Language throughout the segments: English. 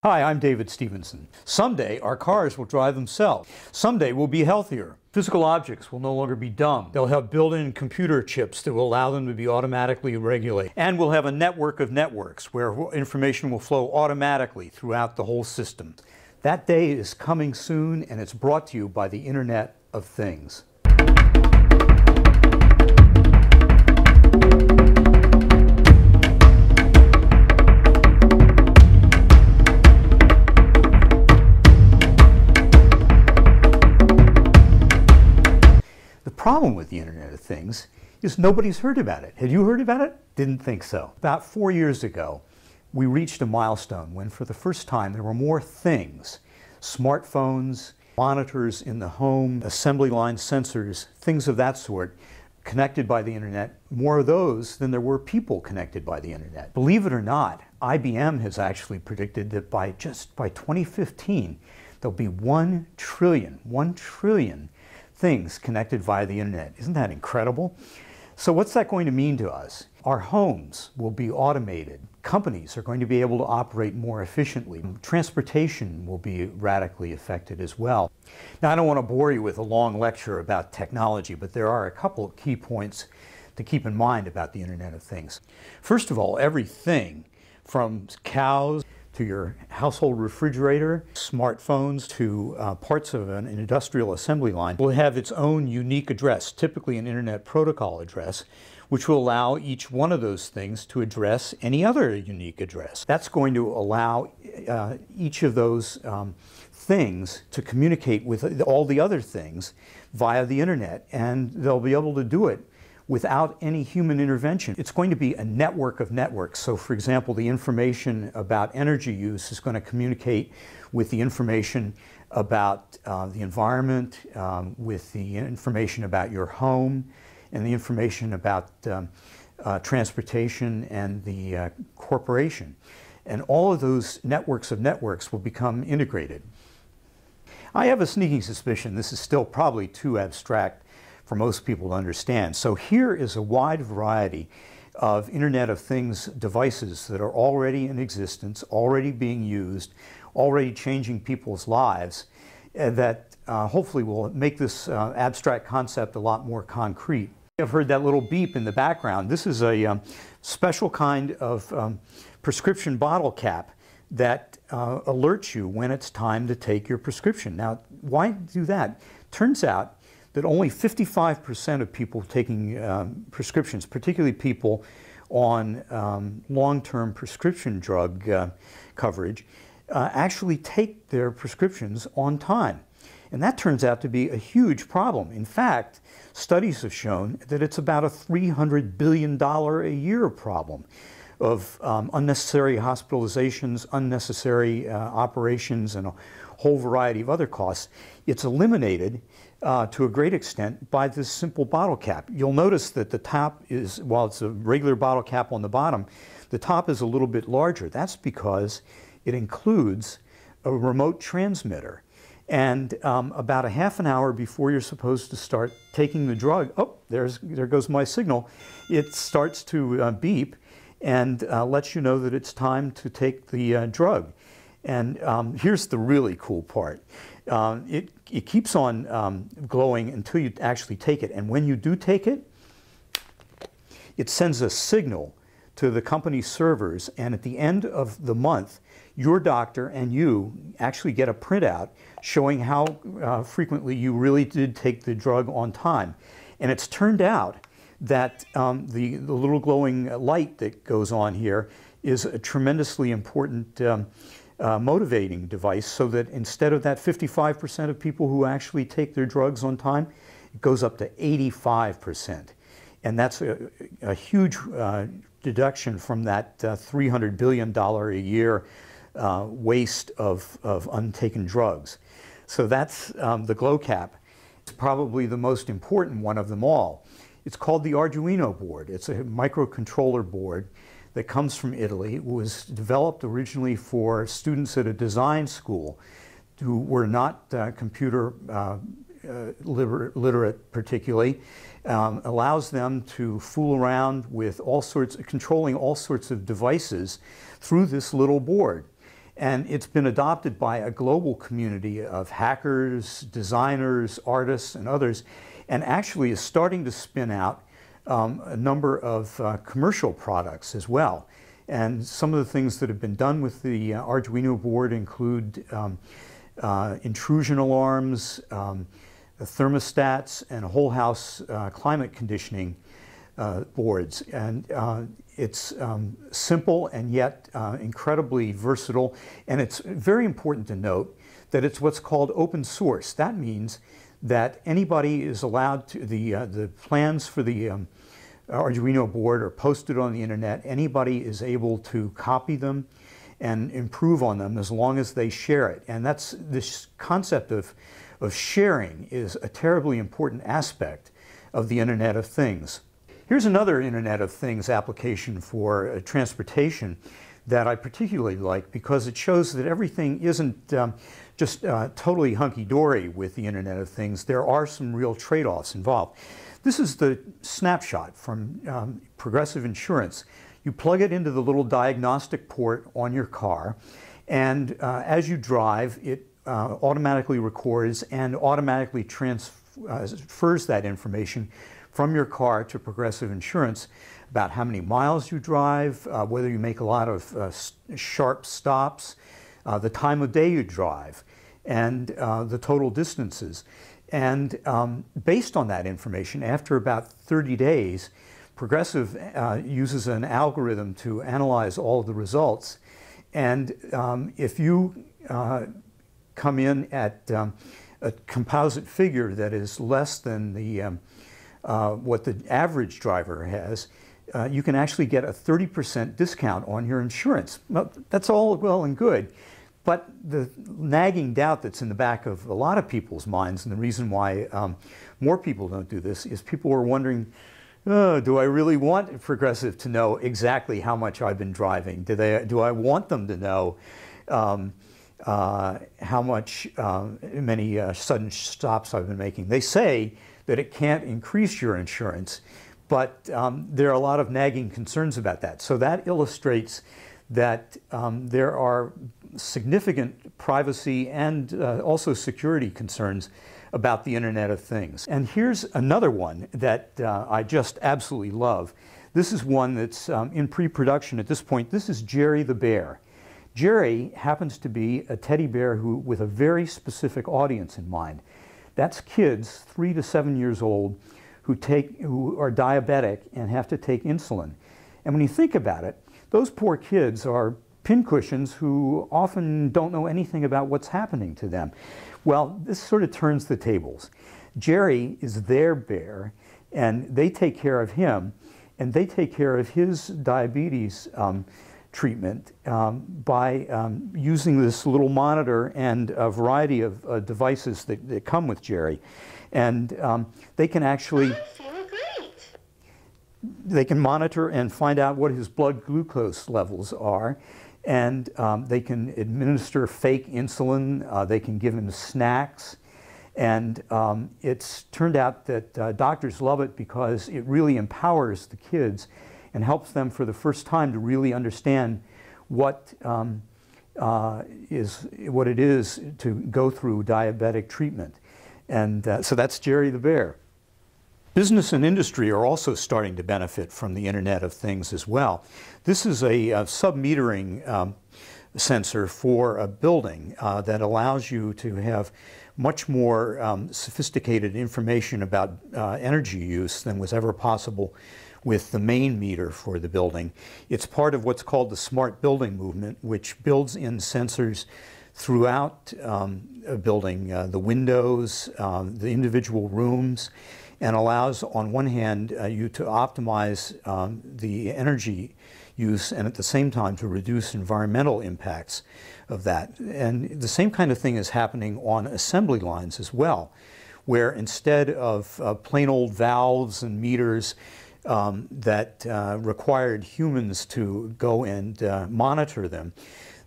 Hi, I'm David Stevenson. Someday our cars will drive themselves. Someday we'll be healthier. Physical objects will no longer be dumb. They'll have built-in computer chips that will allow them to be automatically regulated. And we'll have a network of networks where information will flow automatically throughout the whole system. That day is coming soon, and it's brought to you by the Internet of Things. The problem with the Internet of Things is nobody's heard about it. Had you heard about it? Didn't think so. About 4 years ago, we reached a milestone when for the first time there were more things, smartphones, monitors in the home, assembly line sensors, things of that sort, connected by the Internet, more of those than there were people connected by the Internet. Believe it or not, IBM has actually predicted that by 2015, there'll be 1 trillion things connected via the Internet. Isn't that incredible? So what's that going to mean to us? Our homes will be automated. Companies are going to be able to operate more efficiently. Transportation will be radically affected as well. Now, I don't want to bore you with a long lecture about technology, but there are a couple of key points to keep in mind about the Internet of Things. First of all, everything from cows to your household refrigerator, smartphones, to parts of an industrial assembly line will have its own unique address, typically an Internet Protocol address, which will allow each one of those things to address any other unique address. That's going to allow each of those things to communicate with all the other things via the Internet, and they'll be able to do it without any human intervention. It's going to be a network of networks. So for example, the information about energy use is going to communicate with the information about the environment, with the information about your home, and the information about transportation and the corporation. And all of those networks of networks will become integrated. I have a sneaking suspicion this is still probably too abstract for most people to understand. So here is a wide variety of Internet of Things devices that are already in existence, already being used, already changing people's lives, that hopefully will make this abstract concept a lot more concrete. I've heard that little beep in the background. This is a special kind of prescription bottle cap that alerts you when it's time to take your prescription. Now, why do that? Turns out that only 55% of people taking prescriptions, particularly people on long-term prescription drug coverage, actually take their prescriptions on time. And that turns out to be a huge problem. In fact, studies have shown that it's about a $300 billion a year problem of unnecessary hospitalizations, unnecessary operations, and a whole variety of other costs. It's eliminated to a great extent by this simple bottle cap. You'll notice that the top is, while it's a regular bottle cap on the bottom, the top is a little bit larger. That's because it includes a remote transmitter. And about a half an hour before you're supposed to start taking the drug, oh, there goes my signal, it starts to beep and lets you know that it's time to take the drug. And here's the really cool part. It keeps on glowing until you actually take it. And when you do take it, it sends a signal to the company's servers. And at the end of the month, your doctor and you actually get a printout showing how frequently you really did take the drug on time. And it's turned out that the little glowing light that goes on here is a tremendously important motivating device, so that instead of that 55% of people who actually take their drugs on time, it goes up to 85%. And that's a huge deduction from that $300 billion a year waste of untaken drugs. So that's the glow cap. It's probably the most important one of them all. It's called the Arduino board. It's a microcontroller board that comes from Italy. It was developed originally for students at a design school who were not computer literate particularly. Allows them to fool around with controlling all sorts of devices through this little board. And it's been adopted by a global community of hackers, designers, artists, and others, and actually is starting to spin out a number of commercial products as well. And some of the things that have been done with the Arduino board include intrusion alarms, thermostats, and whole house climate conditioning boards. And it's simple and yet incredibly versatile. And it's very important to note that it's what's called open source. That means that anybody is allowed to, the plans for the Arduino board are posted on the internet. Anybody is able to copy them and improve on them as long as they share it. And that's this concept of sharing is a terribly important aspect of the Internet of Things. Here's another Internet of Things application for transportation that I particularly like because it shows that everything isn't just totally hunky-dory with the Internet of Things. There are some real trade-offs involved. This is the snapshot from Progressive Insurance. You plug it into the little diagnostic port on your car, and as you drive, it automatically records and automatically transfers that information from your car to Progressive Insurance about how many miles you drive, whether you make a lot of sharp stops, the time of day you drive, and the total distances. And based on that information, after about 30 days, Progressive uses an algorithm to analyze all of the results. And if you come in at a composite figure that is less than the, what the average driver has, you can actually get a 30% discount on your insurance. Well, that's all well and good. But the nagging doubt that's in the back of a lot of people's minds, and the reason why more people don't do this, is people are wondering, oh, do I really want Progressive to know exactly how much I've been driving? Do I want them to know how much, many sudden stops I've been making? They say that it can't increase your insurance, but there are a lot of nagging concerns about that. So that illustrates that there are significant privacy and also security concerns about the Internet of Things. And here's another one that I just absolutely love. This is one that's in pre-production at this point. This is Jerry the Bear. Jerry happens to be a teddy bear with a very specific audience in mind. That's kids 3 to 7 years old who are diabetic and have to take insulin. And when you think about it, those poor kids are pincushions who often don't know anything about what's happening to them. Well, this sort of turns the tables. Jerry is their bear, and they take care of him, and they take care of his diabetes treatment by using this little monitor and a variety of devices that come with Jerry. And they can actually they can monitor and find out what his blood glucose levels are, and they can administer fake insulin, they can give him snacks, and it's turned out that doctors love it because it really empowers the kids and helps them for the first time to really understand what it is to go through diabetic treatment. And so that's Jerry the Bear. Business and industry are also starting to benefit from the Internet of Things as well. This is a sub-metering sensor for a building that allows you to have much more sophisticated information about energy use than was ever possible with the main meter for the building. It's part of what's called the smart building movement, which builds in sensors throughout a building, the windows, the individual rooms, and allows, on one hand, you to optimize the energy use and at the same time to reduce environmental impacts of that. And the same kind of thing is happening on assembly lines as well, where instead of plain old valves and meters that required humans to go and monitor them,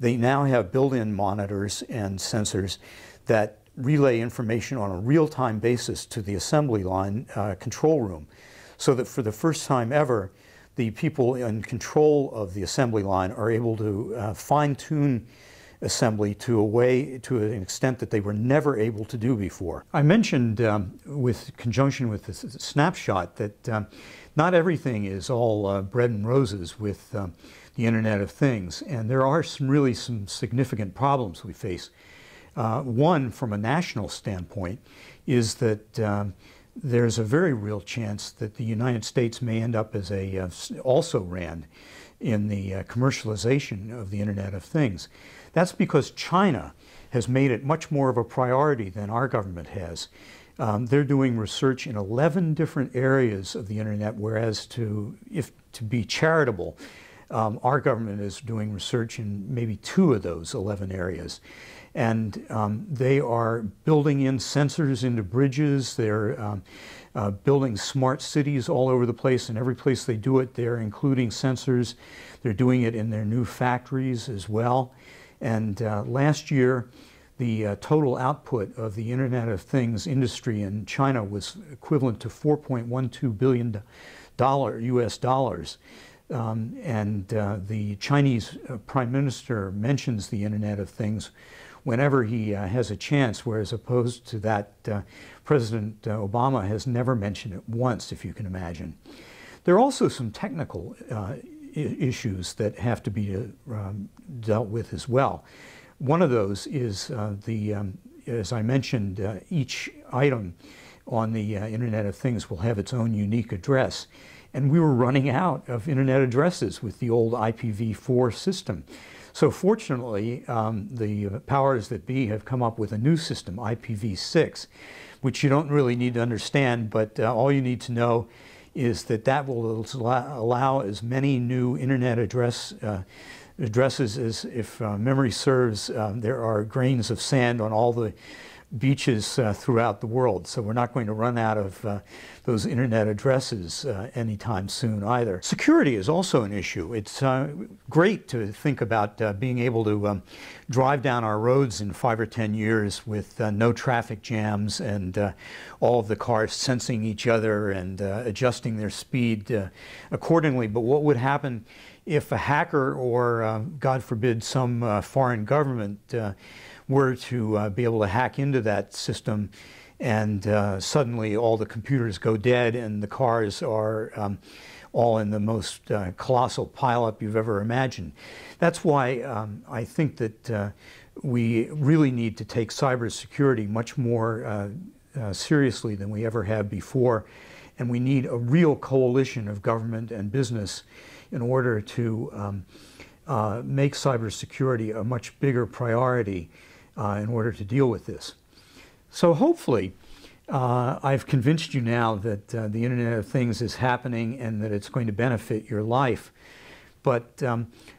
they now have built-in monitors and sensors that relay information on a real-time basis to the assembly line control room, so that for the first time ever, the people in control of the assembly line are able to fine-tune assembly to an extent that they were never able to do before. I mentioned with conjunction with this snapshot that not everything is all bread and roses with the Internet of Things, and there are really some significant problems we face. One, from a national standpoint, is that there's a very real chance that the United States may end up as a also RAND in the commercialization of the Internet of Things. That's because China has made it much more of a priority than our government has. They're doing research in 11 different areas of the Internet, whereas to be charitable, our government is doing research in maybe 2 of those 11 areas. And they are building in sensors into bridges. They're building smart cities all over the place, and every place they do it, they're including sensors. They're doing it in their new factories as well. And last year, the total output of the Internet of Things industry in China was equivalent to $4.12 billion US dollars. The Chinese Prime Minister mentions the Internet of Things whenever he has a chance, whereas opposed to that, President Obama has never mentioned it once, if you can imagine. There are also some technical issues that have to be dealt with as well. One of those is as I mentioned, each item on the Internet of Things will have its own unique address. And we were running out of Internet addresses with the old IPv4 system. So fortunately, the powers that be have come up with a new system, IPv6, which you don't really need to understand, but all you need to know is that that will allow as many new Internet addresses as, if memory serves, there are grains of sand on all the beaches throughout the world. So we're not going to run out of those Internet addresses anytime soon either. Security is also an issue. It's great to think about being able to drive down our roads in 5 or 10 years with no traffic jams and all of the cars sensing each other and adjusting their speed accordingly. But what would happen if a hacker or, God forbid, some foreign government were to be able to hack into that system, and suddenly all the computers go dead and the cars are all in the most colossal pileup you've ever imagined. That's why I think that we really need to take cybersecurity much more seriously than we ever have before, and we need a real coalition of government and business in order to make cybersecurity a much bigger priority in order to deal with this. So hopefully I've convinced you now that the Internet of Things is happening and that it's going to benefit your life. But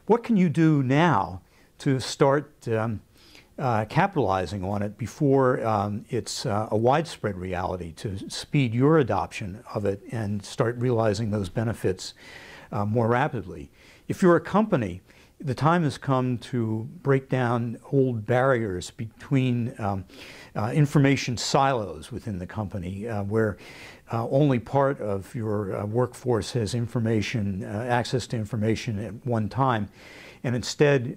what can you do now to start capitalizing on it before it's a widespread reality, to speed your adoption of it and start realizing those benefits more rapidly? If you're a company, the time has come to break down old barriers between information silos within the company, where only part of your workforce has information, access to information at one time, and instead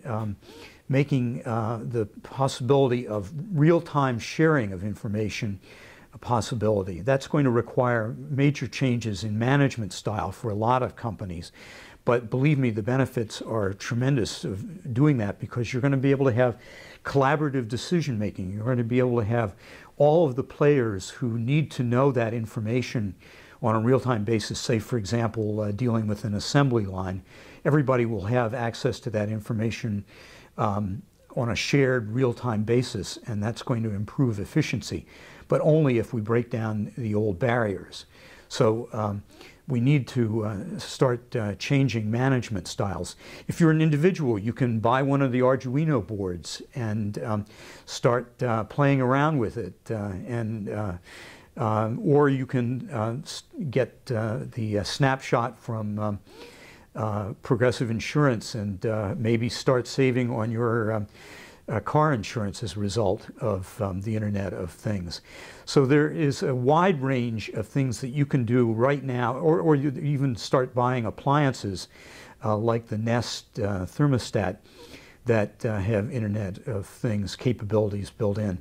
making the possibility of real-time sharing of information a possibility. That's going to require major changes in management style for a lot of companies. But believe me, the benefits are tremendous of doing that, because you're going to be able to have collaborative decision making. You're going to be able to have all of the players who need to know that information on a real-time basis. Say, for example, dealing with an assembly line. Everybody will have access to that information on a shared real-time basis, and that's going to improve efficiency, but only if we break down the old barriers. So we need to start changing management styles. If you're an individual, you can buy one of the Arduino boards and start playing around with it, or you can get the snapshot from Progressive Insurance and maybe start saving on your car insurance as a result of the Internet of Things. So there is a wide range of things that you can do right now, or you even start buying appliances like the Nest thermostat that have Internet of Things capabilities built in.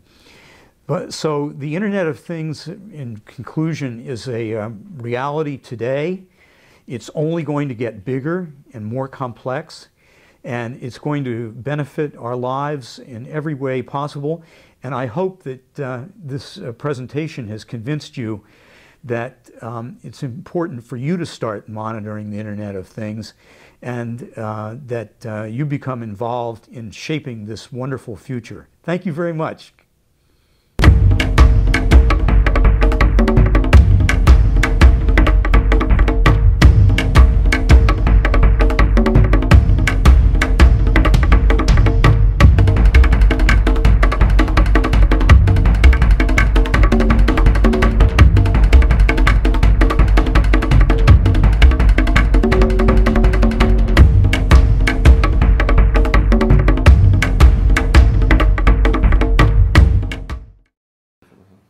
But so the Internet of Things, in conclusion, is a reality today. It's only going to get bigger and more complex, and it's going to benefit our lives in every way possible. And I hope that this presentation has convinced you that it's important for you to start monitoring the Internet of Things, and that you become involved in shaping this wonderful future. Thank you very much.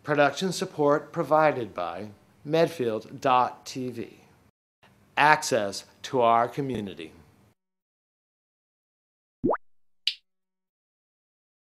Production support provided by Medfield.TV. Access to our community.